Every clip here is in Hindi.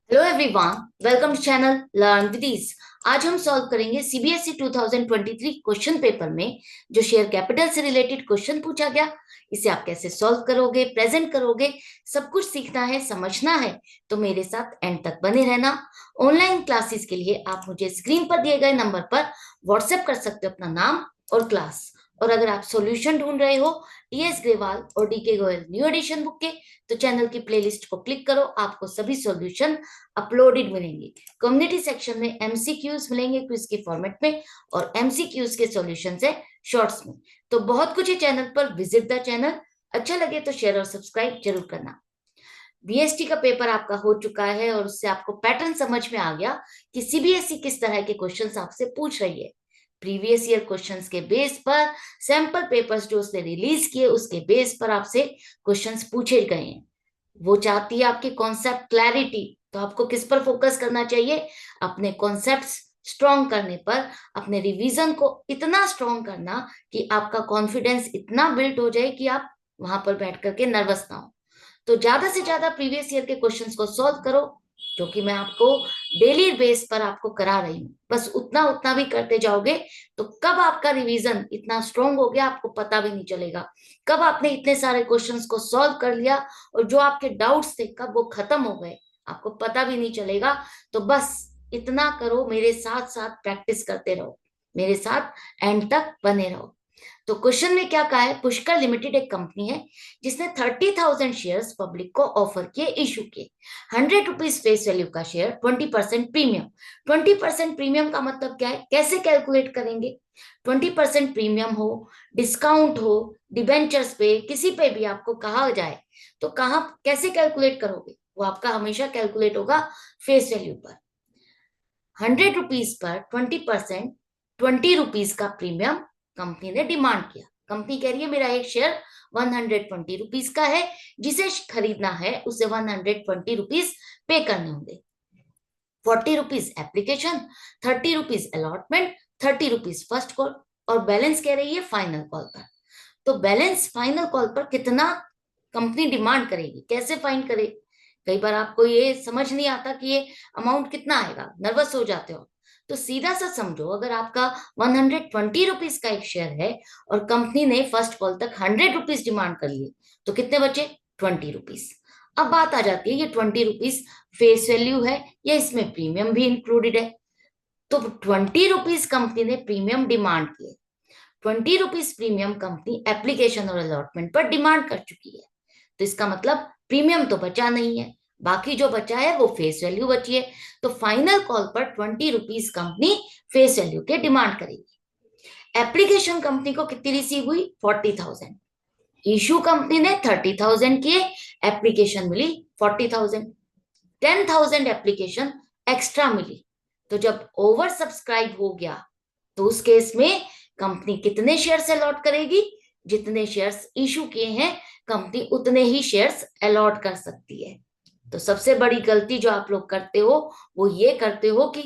Hello everyone, welcome to channel learn with ease. आज हम सॉल्व करेंगे सीबीएसई 2023 क्वेश्चन पेपर में जो शेयर कैपिटल से रिलेटेड क्वेश्चन पूछा गया। इसे आप कैसे सॉल्व करोगे, प्रेजेंट करोगे, सब कुछ सीखना है, समझना है। तो मेरे साथ एंड तक बने रहना। ऑनलाइन क्लासेस के लिए आप मुझे स्क्रीन पर दिए गए नंबर पर व्हाट्सएप कर सकते हो अपना नाम और क्लास। और अगर आप सॉल्यूशन ढूंढ रहे हो टीएस ग्रेवाल और DK Goyal new edition book के, तो चैनल की प्लेलिस्ट को क्लिक करो, आपको सभी सॉल्यूशन अपलोडेड मिलेंगे। कम्युनिटी सेक्शन में एमसीक्यूज मिलेंगे क्विज के फॉर्मेट में, और एमसीक्यूज के सॉल्यूशन है शॉर्ट्स में। तो बहुत कुछ है चैनल पर, विजिट द चैनल। अच्छा लगे तो शेयर और सब्सक्राइब जरूर करना। बीएसटी का पेपर आपका हो चुका है और उससे आपको पैटर्न समझ में आ गया कि सीबीएसई किस तरह के क्वेश्चंस आपसे पूछ रही है। प्रीवियस ईयर क्वेश्चंस के बेस पर सैंपल पेपर्स जो उसने रिलीज किए उसके बेस पर आपसे क्वेश्चंस पूछे गए हैं। वो चाहती है आपकी कॉन्सेप्ट क्लैरिटी। तो आपको किस पर फोकस करना चाहिए? अपने कॉन्सेप्ट्स स्ट्रॉन्ग करने पर, अपने रिवीजन को इतना स्ट्रॉन्ग करना कि आपका कॉन्फिडेंस इतना बिल्ड हो जाए कि आप वहां पर बैठ करके नर्वस ना हो। तो ज्यादा से ज्यादा प्रीवियस ईयर के क्वेश्चंस को सॉल्व करो, जो कि मैं आपको डेली बेस पर आपको करा रही हूँ। बस उतना उतना भी करते जाओगे तो कब आपका रिवीजन इतना स्ट्रांग हो गया आपको पता भी नहीं चलेगा। कब आपने इतने सारे क्वेश्चंस को सॉल्व कर लिया और जो आपके डाउट्स थे कब वो खत्म हो गए आपको पता भी नहीं चलेगा। तो बस इतना करो, मेरे साथ साथ प्रैक्टिस करते रहो, मेरे साथ एंड तक बने रहो। तो क्वेश्चन में क्या कहा है? पुष्कर लिमिटेड एक कंपनी है जिसने 30,000 शेयर्स पब्लिक को ऑफर किए, इशू किए। 100 रुपीज फेस वैल्यू का शेयर, 20% प्रीमियम। 20% प्रीमियम का मतलब क्या है, कैसे कैलकुलेट करेंगे? 20% प्रीमियम हो, डिस्काउंट हो, डिबेंचर्स पे, किसी पे भी आपको कहा जाए तो कहाँ कैसे कैलकुलेट करोगे? वो आपका हमेशा कैलकुलेट होगा फेस वैल्यू पर। 100 रुपीज पर 20%, 20 रुपीज का प्रीमियम कंपनी ने डिमांड किया। कंपनी कह रही है मेरा एक शेयर 120 रुपीज का है, जिसे खरीदना है उसे 120 रुपीज पे करने होंगे। 40 rupees application, 30 rupees allotment, 30 rupees first call, और बैलेंस कह रही है फाइनल कॉल पर। तो बैलेंस फाइनल कॉल पर कितना कंपनी डिमांड करेगी, कैसे फाइंड करे? कई बार आपको ये समझ नहीं आता कि ये अमाउंट कितना आएगा, नर्वस हो जाते हो। तो सीधा सा समझो, अगर आपका 120 रुपीज का एक शेयर है और कंपनी ने फर्स्ट कॉल तक 100 रुपीज डिमांड कर लिए, तो कितने बचे? 20 रुपीज। अब बात आ जाती है ये 20 रुपीज फेस वैल्यू है या इसमें प्रीमियम भी इंक्लूडेड है? तो 20 रुपीज कंपनी ने प्रीमियम डिमांड किए। 20 रुपीज प्रीमियम कंपनी एप्लीकेशन और अलॉटमेंट पर डिमांड कर चुकी है। तो इसका मतलब प्रीमियम तो बचा नहीं है, बाकी जो बचा है वो फेस वैल्यू बची है। तो फाइनल कॉल पर 20 रुपीज कंपनी फेस वैल्यू के डिमांड करेगी। एप्लीकेशन कंपनी को कितनी रिसीव हुई? 40,000। इशू कंपनी ने 30,000 किए, एप्लीकेशन मिली 40,000। 10,000 एप्लीकेशन एक्स्ट्रा मिली। तो जब ओवर सब्सक्राइब हो गया तो उस केस में कंपनी कितने शेयर्स अलॉट करेगी? जितने शेयर्स इशू किए हैं कंपनी उतने ही शेयर्स अलॉट कर सकती है। तो सबसे बड़ी गलती जो आप लोग करते हो वो ये करते हो कि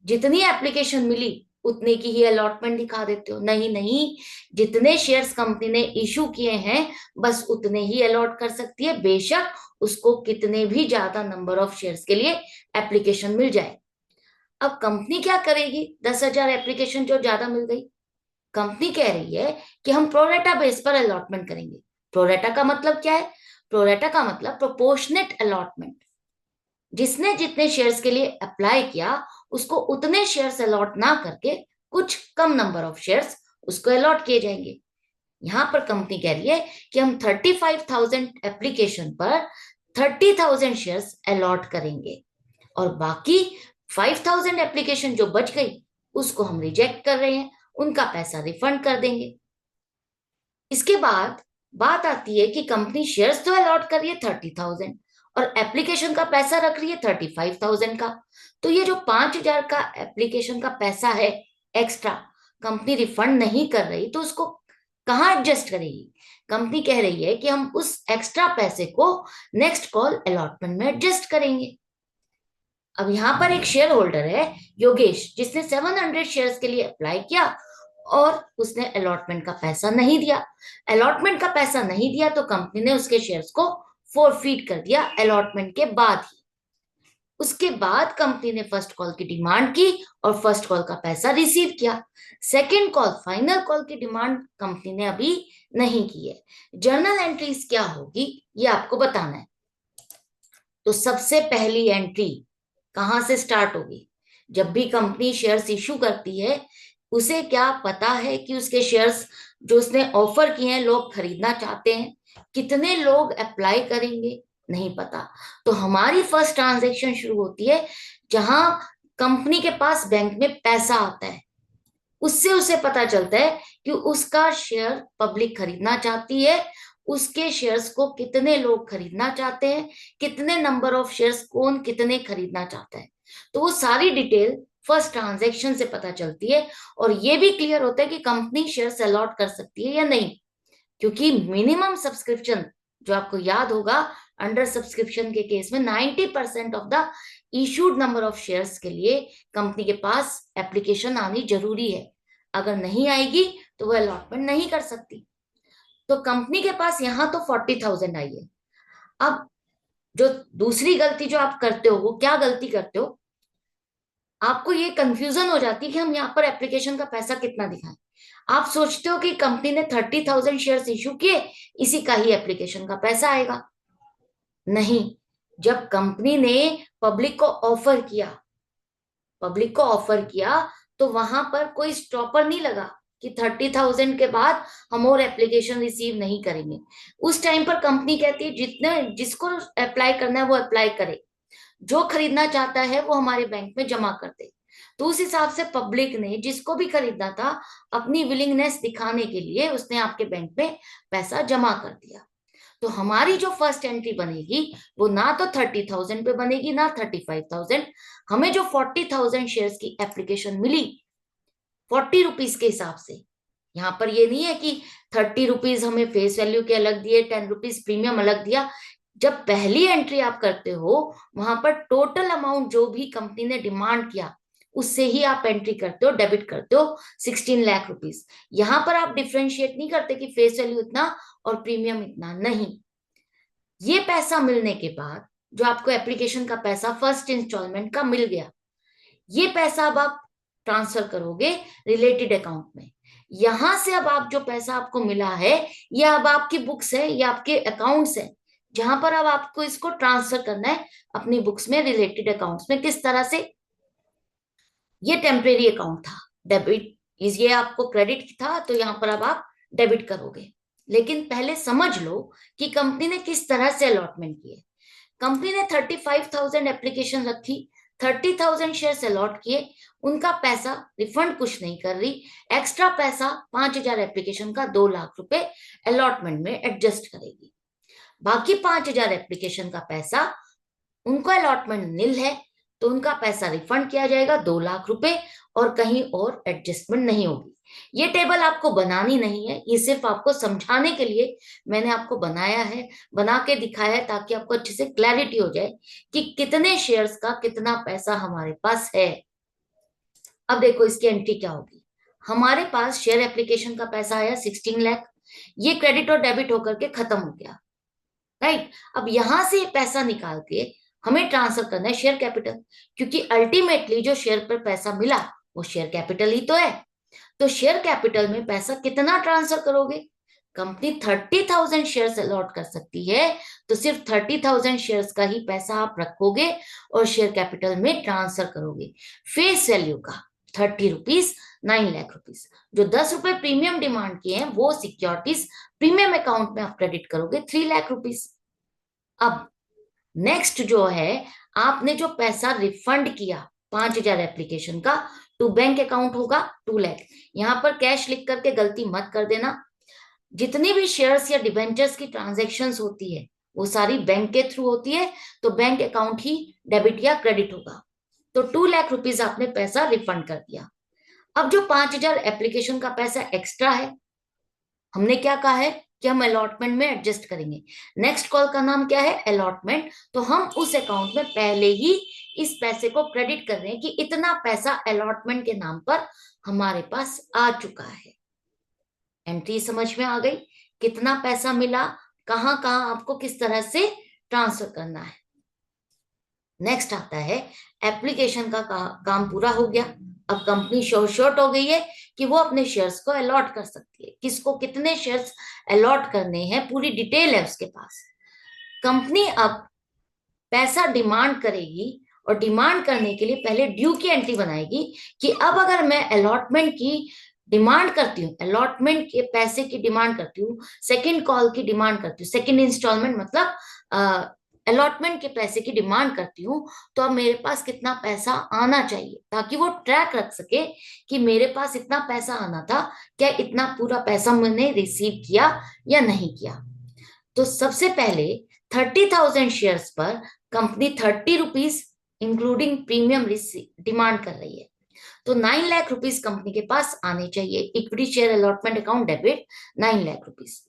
जितनी एप्लीकेशन मिली उतने की ही अलॉटमेंट दिखा देते हो। नहीं नहीं, जितने शेयर्स कंपनी ने इशू किए हैं बस उतने ही अलॉट कर सकती है, बेशक उसको कितने भी ज्यादा नंबर ऑफ शेयर्स के लिए एप्लीकेशन मिल जाए। अब कंपनी क्या करेगी? 10,000 एप्लीकेशन जो ज्यादा मिल गई, कंपनी कह रही है कि हम प्रोरेटा बेस पर अलॉटमेंट करेंगे। प्रोरेटा का मतलब क्या है? प्रोरेटा का मतलब प्रोपोर्शनेट अलॉटमेंट। जिसने जितने शेयर्स के लिए अप्लाई किया उसको उतने शेयर्स अलॉट ना करके कुछ कम नंबर ऑफ शेयर्स उसको अलॉट किए जाएंगे। यहां पर कंपनी कह रही है कि हम 35,000 एप्लीकेशन पर 30,000 शेयर्स अलॉट करेंगे, और बाकी 5,000 एप्लीकेशन जो बच गई उसको हम रिजेक्ट कर रहे हैं, उनका पैसा रिफंड कर देंगे। इसके बाद बात आती है कि कंपनी शेयर्स तो अलॉट कर रही है 30,000 और एप्लीकेशन का पैसा रख रही है 35,000 का। तो ये जो 5,000 का एप्लीकेशन का पैसा है एक्स्ट्रा, कंपनी रिफंड नहीं कर रही, तो उसको कहाँ एडजस्ट करेगी? कंपनी कह रही है कि हम उस एक्स्ट्रा पैसे को नेक्स्ट कॉल अलॉटमेंट में एडजस्ट करेंगे। अब यहाँ पर एक शेयर होल्डर है योगेश, जिसने 700 शेयर्स के लिए अप्लाई किया और उसने अलॉटमेंट का पैसा नहीं दिया। अलॉटमेंट का पैसा नहीं दिया तो कंपनी ने उसके शेयर्स को फोरफीट कर दिया अलॉटमेंट के बाद ही। उसके बाद कंपनी ने फर्स्ट कॉल की डिमांड की और फर्स्ट कॉल का पैसा रिसीव किया। सेकंड कॉल, फाइनल कॉल की डिमांड कंपनी ने अभी नहीं की है। जर्नल एंट्रीज क्या होगी ये आपको बताना है। तो सबसे पहली एंट्री कहां से स्टार्ट होगी? जब भी कंपनी शेयर्स इशू करती है, उसे क्या पता है कि उसके शेयर्स जो उसने ऑफर किए हैं लोग खरीदना चाहते हैं? कितने लोग अप्लाई करेंगे? नहीं पता। तो हमारी फर्स्ट ट्रांजैक्शन शुरू होती है जहां कंपनी के पास बैंक में पैसा आता है। उससे उसे पता चलता है कि उसका शेयर पब्लिक खरीदना चाहती है, उसके शेयर्स को कितने लोग खरीदना चाहते हैं, कितने नंबर ऑफ शेयर्स कौन कितने खरीदना चाहता है। तो वो सारी डिटेल फर्स्ट ट्रांजैक्शन से पता चलती है। और ये भी क्लियर होता है कि कंपनी शेयर्स अलॉट कर सकती है या नहीं, क्योंकि मिनिमम सब्सक्रिप्शन जो आपको याद होगा, अंडर सब्सक्रिप्शन के केस में 90% of the issued number of shares के लिए कंपनी के पास एप्लीकेशन आनी जरूरी है। अगर नहीं आएगी तो वो अलॉटमेंट नहीं कर सकती। तो कंपनी के पास यहां तो 40,000 आई है। अब जो दूसरी गलती जो आप करते हो, वो क्या गलती करते हो? आपको ये कंफ्यूजन हो जाती है कि हम यहाँ पर एप्लीकेशन का पैसा कितना दिखाएं। आप सोचते हो कि कंपनी ने 30,000 शेयर्स इशू किए, इसी का ही एप्लीकेशन का पैसा आएगा। नहीं, जब कंपनी ने पब्लिक को ऑफर किया, पब्लिक को ऑफर किया, तो वहां पर कोई स्टॉपर नहीं लगा कि 30,000 के बाद हम और एप्लीकेशन रिसीव नहीं करेंगे। उस टाइम पर कंपनी कहती है जितने जिसको अप्लाई करना है वो अप्लाई करे, जो खरीदना चाहता है वो हमारे बैंक में जमा कर दे। तो उस हिसाब से पब्लिक ने जिसको भी खरीदना था, अपनी विलिंगनेस दिखाने के लिए उसने आपके बैंक में पैसा जमा कर दिया। तो हमारी जो फर्स्ट एंट्री बनेगी वो ना तो 30,000 पे बनेगी ना 35,000। हमें जो 40,000 शेयर्स की एप्लीकेशन मिली 40 रुपीज के हिसाब से, यहाँ पर ये नहीं है कि 30 रुपीज हमें फेस वैल्यू के अलग दिए, 10 रुपीज प्रीमियम अलग दिया। जब पहली एंट्री आप करते हो, वहां पर टोटल अमाउंट जो भी कंपनी ने डिमांड किया उससे ही आप एंट्री करते हो, डेबिट करते हो 16 लाख रुपीज। यहां पर आप डिफ्रेंशिएट नहीं करते कि फेस वैल्यू इतना और प्रीमियम इतना, नहीं। ये पैसा मिलने के बाद जो आपको एप्लीकेशन का पैसा फर्स्ट इंस्टॉलमेंट का मिल गया, ये पैसा अब आप ट्रांसफर करोगे रिलेटेड अकाउंट में। यहां से अब आप जो पैसा आपको मिला है, ये अब आपकी बुक्स है, ये आपके अकाउंट्स है, जहां पर अब आपको इसको ट्रांसफर करना है अपनी बुक्स में, रिलेटेड अकाउंट्स में। किस तरह से? ये टेम्परेरी अकाउंट था, डेबिट, ये आपको क्रेडिट था, तो यहां पर अब आप डेबिट करोगे। लेकिन पहले समझ लो कि कंपनी ने किस तरह से अलॉटमेंट किए। कंपनी ने 35,000 एप्लीकेशन रखी, 30,000 शेयर अलॉट किए, उनका पैसा रिफंड कुछ नहीं कर रही, एक्स्ट्रा पैसा 5,000 एप्लीकेशन का 2 लाख रुपए अलॉटमेंट में एडजस्ट करेगी। बाकी 5,000 एप्लीकेशन का पैसा, उनको अलॉटमेंट निल है, तो उनका पैसा रिफंड किया जाएगा 2 लाख रुपए, और कहीं और एडजस्टमेंट नहीं होगी। ये टेबल आपको बनानी नहीं है, ये सिर्फ आपको समझाने के लिए मैंने आपको बनाया है, बना के दिखाया है, ताकि आपको अच्छे से क्लैरिटी हो जाए कि कितने शेयर्स का कितना पैसा हमारे पास है। अब देखो इसकी एंट्री क्या होगी। हमारे पास शेयर एप्लीकेशन का पैसा आया 16 लाख, ये क्रेडिट और डेबिट होकर के खत्म हो गया, राइट। अब यहां से पैसा निकाल के हमें ट्रांसफर करना है शेयर कैपिटल, क्योंकि अल्टीमेटली जो शेयर पर पैसा मिला वो शेयर कैपिटल ही तो है। तो शेयर कैपिटल में पैसा कितना ट्रांसफर करोगे? कंपनी 30,000 शेयर्स अलॉट कर सकती है, तो सिर्फ 30,000 शेयर्स का ही पैसा आप रखोगे और शेयर कैपिटल में ट्रांसफर करोगे। फेस वैल्यू का 30 रुपीज, 9 लाख रुपीज। जो 10 रुपए प्रीमियम डिमांड किए हैं वो सिक्योरिटीज प्रीमियम अकाउंट में आप क्रेडिट करोगे 3 लाख रुपीज। अब नेक्स्ट जो है, आपने जो पैसा रिफंड किया 5,000 एप्लीकेशन का, टू बैंक अकाउंट होगा 2 लाख। यहां पर कैश लिख करके गलती मत कर देना। जितनी भी शेयर्स या डिबेंचर्स की ट्रांजैक्शंस होती है वो सारी बैंक के थ्रू होती है, तो बैंक अकाउंट ही डेबिट या क्रेडिट होगा। तो 2 लाख रुपीज आपने पैसा रिफंड कर दिया। अब जो 5,000 एप्लीकेशन का पैसा एक्स्ट्रा है, हमने क्या कहा है कि हम अलॉटमेंट में एडजस्ट करेंगे। नेक्स्ट कॉल का नाम क्या है? अलॉटमेंट। तो हम उस अकाउंट में पहले ही इस पैसे को क्रेडिट कर रहे हैं कि इतना पैसा अलॉटमेंट के नाम पर हमारे पास आ चुका है। एंट्री समझ में आ गई? कितना पैसा मिला, कहां कहां आपको किस तरह से ट्रांसफर करना है। नेक्स्ट आता है एप्लीकेशन का काम पूरा हो गया। अब कंपनी शॉर्ट हो गई है कि वो अपने शेयर्स को अलॉट कर सकती है, किसको कितने शेयर्स अलॉट करने हैं पूरी डिटेल है उसके पास। कंपनी अब पैसा डिमांड करेगी और डिमांड करने के लिए पहले ड्यू की एंट्री बनाएगी कि अब अगर मैं अलॉटमेंट की डिमांड करती हूँ, अलॉटमेंट के पैसे की डिमांड करती हूँ, सेकंड कॉल की डिमांड करती हूँ, सेकंड इंस्टॉलमेंट मतलब अलॉटमेंट के पैसे की डिमांड करती हूँ, तो अब मेरे पास कितना पैसा आना चाहिए, ताकि वो ट्रैक रख सके कि मेरे पास इतना पैसा आना था, क्या इतना पूरा पैसा मैंने रिसीव किया या नहीं किया। तो सबसे पहले 30,000 शेयर्स पर company 30 rupees including premium demand कर रही है। तो 9 लाख रुपीज कंपनी के पास आने चाहिए। Equity share allotment account debit 9 lakh rupees.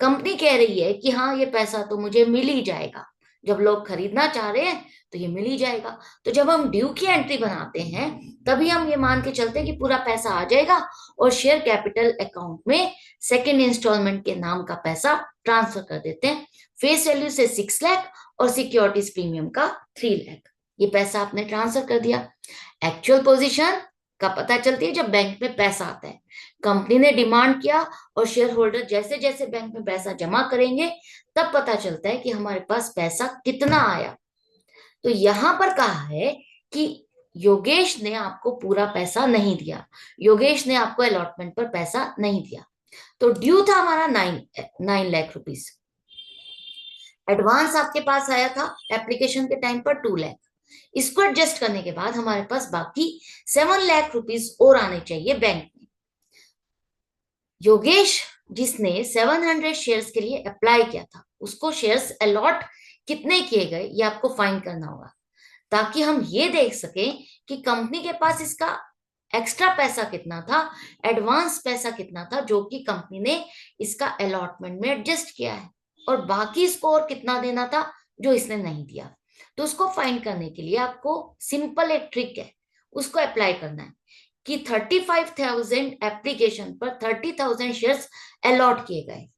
Company कह रही है कि हाँ ये पैसा तो मुझे मिल ही जाएगा, जब लोग खरीदना चाह रहे हैं तो ये मिल ही जाएगा। तो जब हम ड्यू की एंट्री बनाते हैं तभी हम ये मान के चलते हैं कि पूरा पैसा आ जाएगा और शेयर कैपिटल अकाउंट में सेकेंड इंस्टॉलमेंट के नाम का पैसा ट्रांसफर कर देते हैं। फेस वैल्यू से 6 लाख और सिक्योरिटीज प्रीमियम का 3 लाख, ये पैसा आपने ट्रांसफर कर दिया। एक्चुअल पोजीशन का पता चलती है जब बैंक में पैसा आता है। कंपनी ने डिमांड किया और शेयर होल्डर जैसे जैसे बैंक में पैसा जमा करेंगे तब पता चलता है कि हमारे पास पैसा कितना आया। तो यहां पर कहा है कि योगेश ने आपको पूरा पैसा नहीं दिया, योगेश ने आपको अलॉटमेंट पर पैसा नहीं दिया। तो ड्यू था हमारा 9 लाख रुपीज। एडवांस आपके पास आया था एप्लीकेशन के टाइम पर 2 लाख। इसको एडजस्ट करने के बाद हमारे पास बाकी 7 लाख रुपीज और आने चाहिए बैंक में। योगेश जिसने 700 शेयर्स के लिए अप्लाई किया था, उसको शेयर्स अलॉट कितने किए गए ये आपको फाइंड करना होगा, ताकि हम ये देख सकें कि कंपनी के पास इसका एक्स्ट्रा पैसा कितना था, एडवांस पैसा कितना था जो कि कंपनी ने इसका अलॉटमेंट में एडजस्ट किया है, और बाकी इसको और कितना देना था जो इसने नहीं दिया। तो उसको फाइंड करने के लिए आपको सिंपल एक ट्रिक है, उसको अप्लाई करना है कि 35,000 एप्लीकेशन पर 30,000 शेयर्स अलॉट किए गए।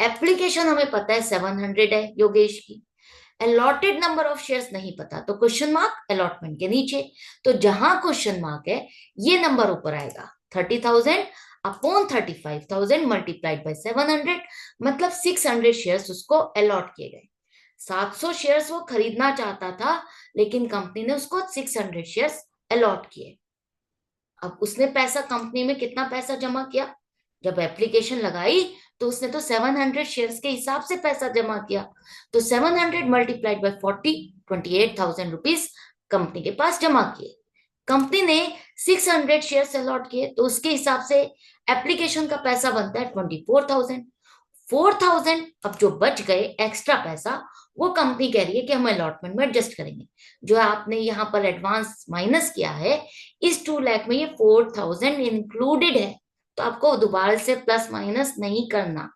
एप्लीकेशन हमें पता है 700 है योगेश की, अलॉटेड नंबर ऑफ शेयर्स नहीं पता, तो क्वेश्चन मार्क अलॉटमेंट के नीचे। तो जहां क्वेश्चन मार्क है ये नंबर ऊपर आएगा, 30,000 अपॉन 35,000 मल्टीप्लाइड बाय 700, मतलब 600 शेयर्स उसको अलॉट किए गए। 700 शेयर्स वो खरीदना चाहता था लेकिन कंपनी ने उसको 600 शेयर्स अलॉट किए। अब उसने पैसा कंपनी में कितना पैसा जमा किया, जब एप्लीकेशन लगाई तो उसने तो 700 शेयर्स के हिसाब से पैसा जमा किया। तो 700 मल्टीप्लाइड बाय 40, 28,000 रुपीज कंपनी के पास जमा किए। कंपनी ने 600 शेयर्स अलॉट किए तो उसके हिसाब से एप्लीकेशन का पैसा बनता है 24,000। 4,000 अब जो बच गए एक्स्ट्रा पैसा, वो कंपनी कह रही है कि हम अलॉटमेंट में एडजस्ट करेंगे। जो आपने यहाँ पर एडवांस माइनस किया है, इस 2 लाख में ये 4,000 इंक्लूडेड है, तो आपको दोबारा से प्लस माइनस नहीं करना।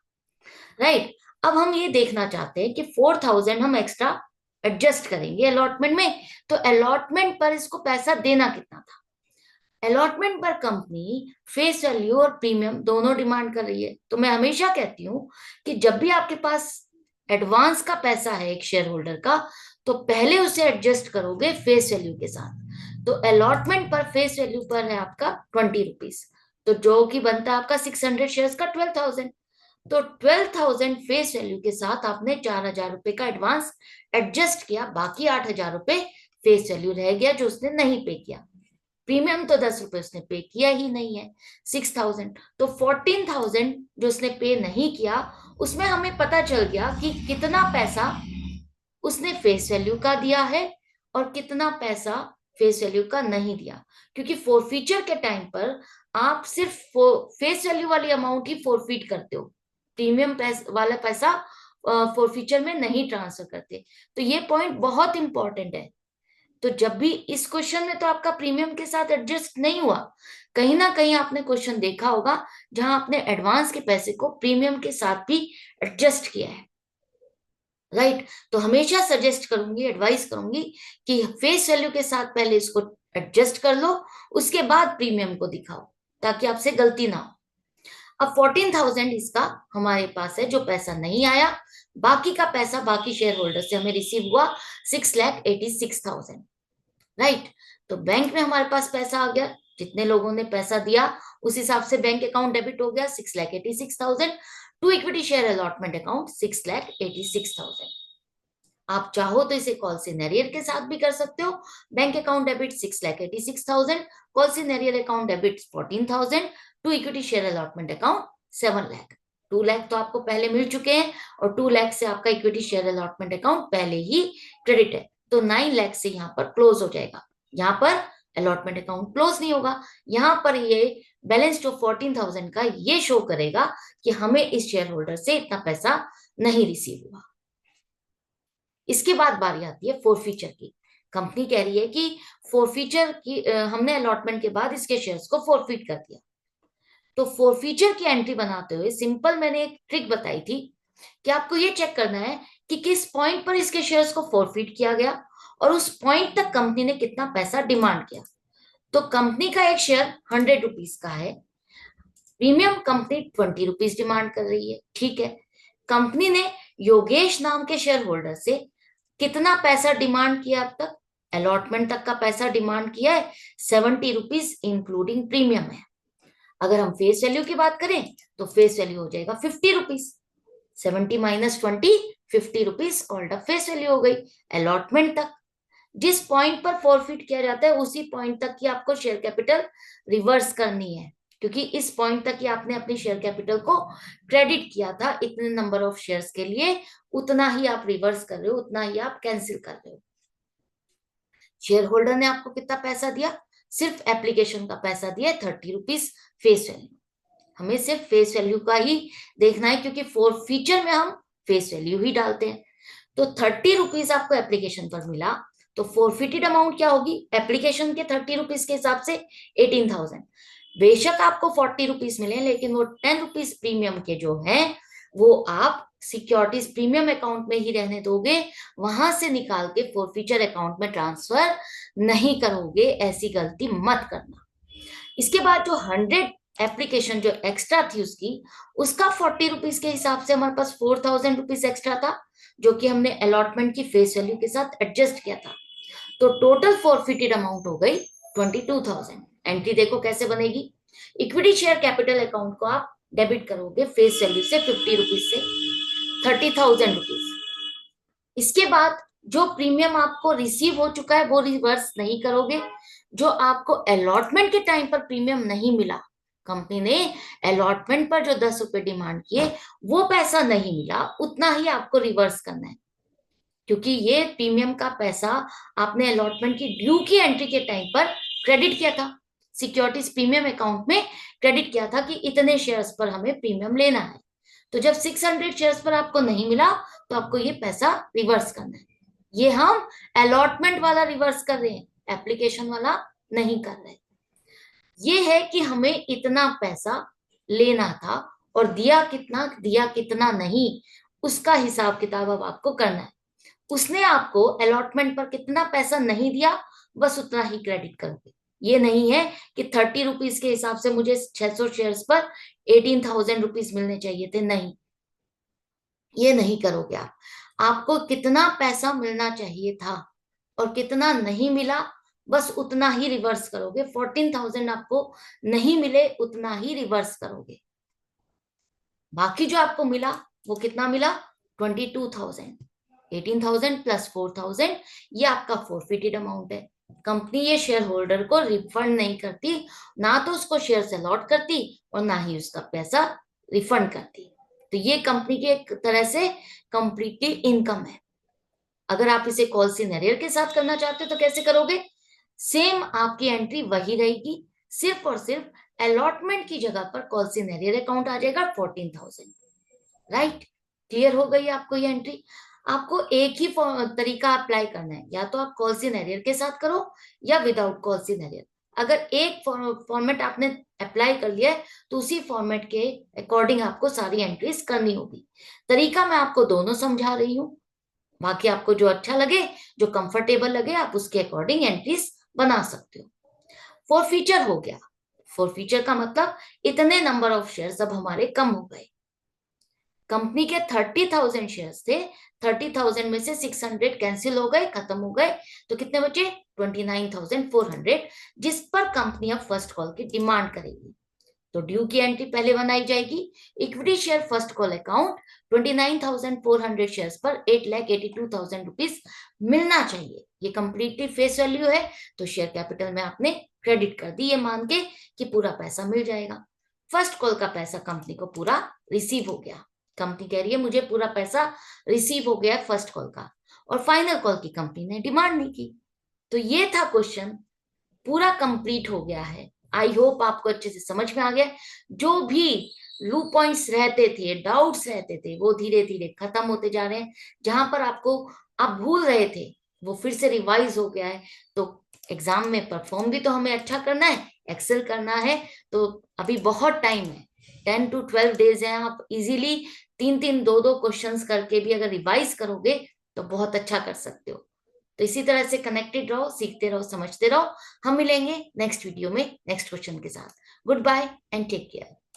राइट, अब हम ये देखना चाहते हैं कि 4,000 हम एक्स्ट्रा एडजस्ट करेंगे अलॉटमेंट में, तो अलॉटमेंट पर इसको पैसा देना कितना था। अलॉटमेंट पर कंपनी फेस वैल्यू और प्रीमियम दोनों डिमांड कर रही है। तो मैं हमेशा कहती हूं कि जब भी आपके पास एडवांस का पैसा है एक शेयर होल्डर का, तो पहले उसे एडजस्ट करोगे फेस वैल्यू के साथ। तो अलॉटमेंट पर फेस वैल्यू पर है आपका 20 रुपीज, तो जो कि बनता है आपका 600 शेयर्स का 12,000। तो 12,000 फेस वैल्यू के साथ आपने 4,000 रुपए का एडवांस एडजस्ट किया, बाकी 8,000 रुपए फेस वैल्यू रह गया जो उसने नहीं पे किया। प्रीमियम तो 10 रुपए उसने पे किया ही नहीं है, 6,000। तो 14,000 जो उसने पे नहीं किया, उसमें हमें पता चल गया कि कितना पैसा उसने फेस वैल्यू का दिया है और कितना पैसा फेस वैल्यू का नहीं दिया। क्योंकि फॉरफीचर के टाइम पर आप सिर्फ फेस वैल्यू वाली अमाउंट ही फॉरफीट करते हो, प्रीमियम वाला पैसा फॉरफीचर में नहीं ट्रांसफर करते। तो ये पॉइंट बहुत इंपॉर्टेंट है। तो जब भी इस क्वेश्चन में तो आपका प्रीमियम के साथ एडजस्ट नहीं हुआ, कहीं ना कहीं आपने क्वेश्चन देखा होगा जहां आपने एडवांस के पैसे को प्रीमियम के साथ भी एडजस्ट किया है। राइट, तो हमेशा सजेस्ट करूंगी, एडवाइस करूंगी कि फेस वैल्यू के साथ पहले इसको एडजस्ट कर लो, उसके बाद प्रीमियम को दिखाओ ताकि आपसे गलती ना हो। अब 14,000 इसका हमारे पास है, जो पैसा नहीं आया, बाकी का पैसा बाकी शेयर होल्डर से हमें रिसीव हुआ 6,86,000, राइट। तो बैंक में हमारे पास पैसा आ गया, जितने लोगों ने पैसा दिया उस हिसाब से बैंक अकाउंट डेबिट हो गया 6,86,000 to equity share allotment account 6,86,000। आप चाहो तो इसे कॉल सिनेरियर के साथ भी कर सकते हो। Bank account debit 6,86,000, call in arrear account debit 14,000 to equity share allotment account 7 lakh. 2 lakh तो आपको पहले मिल चुके हैं और 2 लाख से आपका इक्विटी शेयर अलॉटमेंट अकाउंट पहले ही क्रेडिट है, तो 9 लाख से यहाँ पर क्लोज हो जाएगा। यहाँ पर अलॉटमेंट अकाउंट क्लोज नहीं होगा, यहाँ पर ये बैलेंस जो 14,000 का ये शो करेगा कि हमें इस शेयर होल्डर से इतना पैसा नहीं रिसीव हुआ। इसके बाद बारी आती है फोरफीचर की। कंपनी कह रही है कि फोरफीचर की हमने अलॉटमेंट के बाद इसके शेयर्स को फोरफीट कर दिया। तो फोरफीचर की एंट्री बनाते हुए सिंपल मैंने एक ट्रिक बताई थी कि आपको ये चेक करना है कि किस पॉइंट पर इसके शेयर्स को फोरफीट किया गया और उस पॉइंट तक कंपनी ने कितना पैसा डिमांड किया। तो कंपनी का एक शेयर 100 रुपीज का है, प्रीमियम कंपनी 20 रुपीज डिमांड कर रही है, ठीक है। कंपनी ने योगेश नाम के शेयर होल्डर से कितना पैसा डिमांड किया अब तक, अलॉटमेंट तक का पैसा डिमांड किया है 70 रुपीज इंक्लूडिंग प्रीमियम है। अगर हम फेस वैल्यू की बात करें तो फेस वैल्यू हो जाएगा 50 rupees, 70 minus 20 50 rupees called up face value हो गई। अलॉटमेंट तक जिस पॉइंट पर फॉरफिट किया जाता है उसी पॉइंट तक की आपको शेयर कैपिटल रिवर्स करनी है, क्योंकि इस पॉइंट तक ही आपने अपनी शेयर कैपिटल को क्रेडिट किया था इतने नंबर ऑफ शेयर्स के लिए, उतना ही आप रिवर्स कर रहे हो, उतना ही आप कैंसिल कर रहे हो। शेयर होल्डर ने आपको कितना पैसा दिया, सिर्फ एप्लीकेशन का पैसा दिया 30 रुपीज फेस वैल्यू। हमें सिर्फ फेस वैल्यू का ही देखना है, क्योंकि फोरफीचर में हम फेस वैल्यू ही डालते हैं। तो 30 रुपीज आपको एप्लीकेशन पर मिला, तो फोरफिटेड अमाउंट क्या होगी, एप्लीकेशन के 30 रुपीज के हिसाब से 18,000। बेशक आपको 40 रुपीज मिले, लेकिन वो 10 रुपीज प्रीमियम के जो है वो आप सिक्योरिटीज प्रीमियम अकाउंट में ही रहने दोगे, वहां से निकाल के फोरफीचर अकाउंट में ट्रांसफर नहीं करोगे, ऐसी गलती मत करना। इसके बाद जो 100 एप्लीकेशन जो एक्स्ट्रा थी उसका 40 रुपीज के हिसाब से हमारे पास 4,000 रुपीज एक्स्ट्रा था, जो कि हमने अलॉटमेंट की फेस वैल्यू के साथ एडजस्ट किया था। तो टोटल फॉरफिटेड अमाउंट हो गई 22,000। एंट्री देखो कैसे बनेगी, इक्विटी शेयर कैपिटल अकाउंट को आप डेबिट करोगे फेस वैल्यू से 50 रुपीज से 30,000 रुपीज। इसके बाद जो प्रीमियम आपको रिसीव हो चुका है वो रिवर्स नहीं करोगे। जो आपको अलॉटमेंट के टाइम पर प्रीमियम नहीं मिला, कंपनी ने अलॉटमेंट पर जो 10 रुपए डिमांड किए वो पैसा नहीं मिला, उतना ही आपको रिवर्स करना है, क्योंकि ये प्रीमियम का पैसा आपने अलॉटमेंट की ड्यू की एंट्री के टाइम पर क्रेडिट किया था, सिक्योरिटीज प्रीमियम अकाउंट में क्रेडिट किया था कि इतने शेयर्स पर हमें प्रीमियम लेना है। तो जब 600 शेयर्स पर आपको नहीं मिला तो आपको ये पैसा रिवर्स करना है। ये हम अलॉटमेंट वाला रिवर्स कर रहे हैं, एप्लीकेशन वाला नहीं कर रहे। ये है कि हमें इतना पैसा लेना था और दिया कितना नहीं, उसका हिसाब किताब अब आपको करना है। उसने आपको अलॉटमेंट पर कितना पैसा नहीं दिया, बस उतना ही क्रेडिट करोगे। ये नहीं है कि 30 रुपीज के हिसाब से मुझे 600 शेयर्स पर 18,000 रुपीज मिलने चाहिए थे, नहीं, ये नहीं करोगे आप। आपको कितना पैसा मिलना चाहिए था और कितना नहीं मिला, बस उतना ही रिवर्स करोगे। 14,000 आपको नहीं मिले, उतना ही रिवर्स करोगे। बाकी जो आपको मिला वो कितना मिला, 22,000। 18,000 प्लस 4,000 ये आपका फॉरफिटेड अमाउंट है। कंपनी ये शेयर होल्डर को रिफंड नहीं करती, ना तो उसको शेयर अलॉट करती और ना ही उसका पैसा रिफंड करती। तो ये कंपनी की एक तरह से कंप्लीटली इनकम है। अगर आप इसे कॉल सिनेरियर के साथ करना चाहते हो तो कैसे करोगे, सेम आपकी एंट्री वही रहेगी, सिर्फ और सिर्फ अलॉटमेंट की जगह पर कॉल सिनेरियर अकाउंट आ जाएगा 14,000, राइट। क्लियर हो गई आपको ये एंट्री। आपको एक ही तरीका अप्लाई करना है, या तो आप कॉल सिनेरियर के साथ करो या विदाउट कॉल सिनेरियर। अगर एक फॉर्मेट आपने अप्लाई कर लिया है तो उसी फॉर्मेट के अकॉर्डिंग आपको सारी एंट्रीज करनी होगी। तरीका मैं आपको दोनों समझा रही हूँ, बाकी आपको जो अच्छा लगे, जो कंफर्टेबल लगे, आप उसके अकॉर्डिंग एंट्रीज बना सकते हो। फॉरफीचर हो गया। फॉर फ्यूचर का मतलब इतने नंबर ऑफ शेयर्स अब हमारे कम हो गए। कंपनी के 30,000 शेयर्स थे, 30,000 में से 600 कैंसिल हो गए, खत्म हो गए, तो कितने बचे? 29,400, जिस पर कंपनी अब फर्स्ट कॉल की डिमांड करेगी। तो ड्यू की एंट्री पहले बनाई जाएगी। Equity share first call account 29,400 shares पर 8,82,000 रुपीज मिलना चाहिए। ये कंप्लीटली फेस वैल्यू है, तो शेयर कैपिटल में आपने क्रेडिट कर दी, ये मान के कि पूरा पैसा मिल जाएगा। फर्स्ट कॉल का पैसा कंपनी को पूरा रिसीव हो गया। कंपनी कह रही है मुझे पूरा पैसा रिसीव हो गया फर्स्ट कॉल का, और फाइनल कॉल की कंपनी ने डिमांड नहीं की। तो ये था क्वेश्चन, पूरा कंप्लीट हो गया है। आई होप आपको अच्छे से समझ में आ गया। जो भी लू पॉइंट्स रहते थे, डाउट्स रहते थे, वो धीरे धीरे खत्म होते जा रहे हैं। जहां पर आपको आप भूल रहे थे वो फिर से रिवाइज हो गया है। तो एग्जाम में परफॉर्म भी तो हमें अच्छा करना है, एक्सेल करना है। तो अभी बहुत टाइम है, 10 to 12 डेज है। आप इजीली 3-3, 2-2 क्वेश्चंस करके भी अगर रिवाइज करोगे तो बहुत अच्छा कर सकते हो। तो इसी तरह से कनेक्टेड रहो, सीखते रहो, समझते रहो। हम मिलेंगे नेक्स्ट वीडियो में नेक्स्ट क्वेश्चन के साथ। Good bye and take care.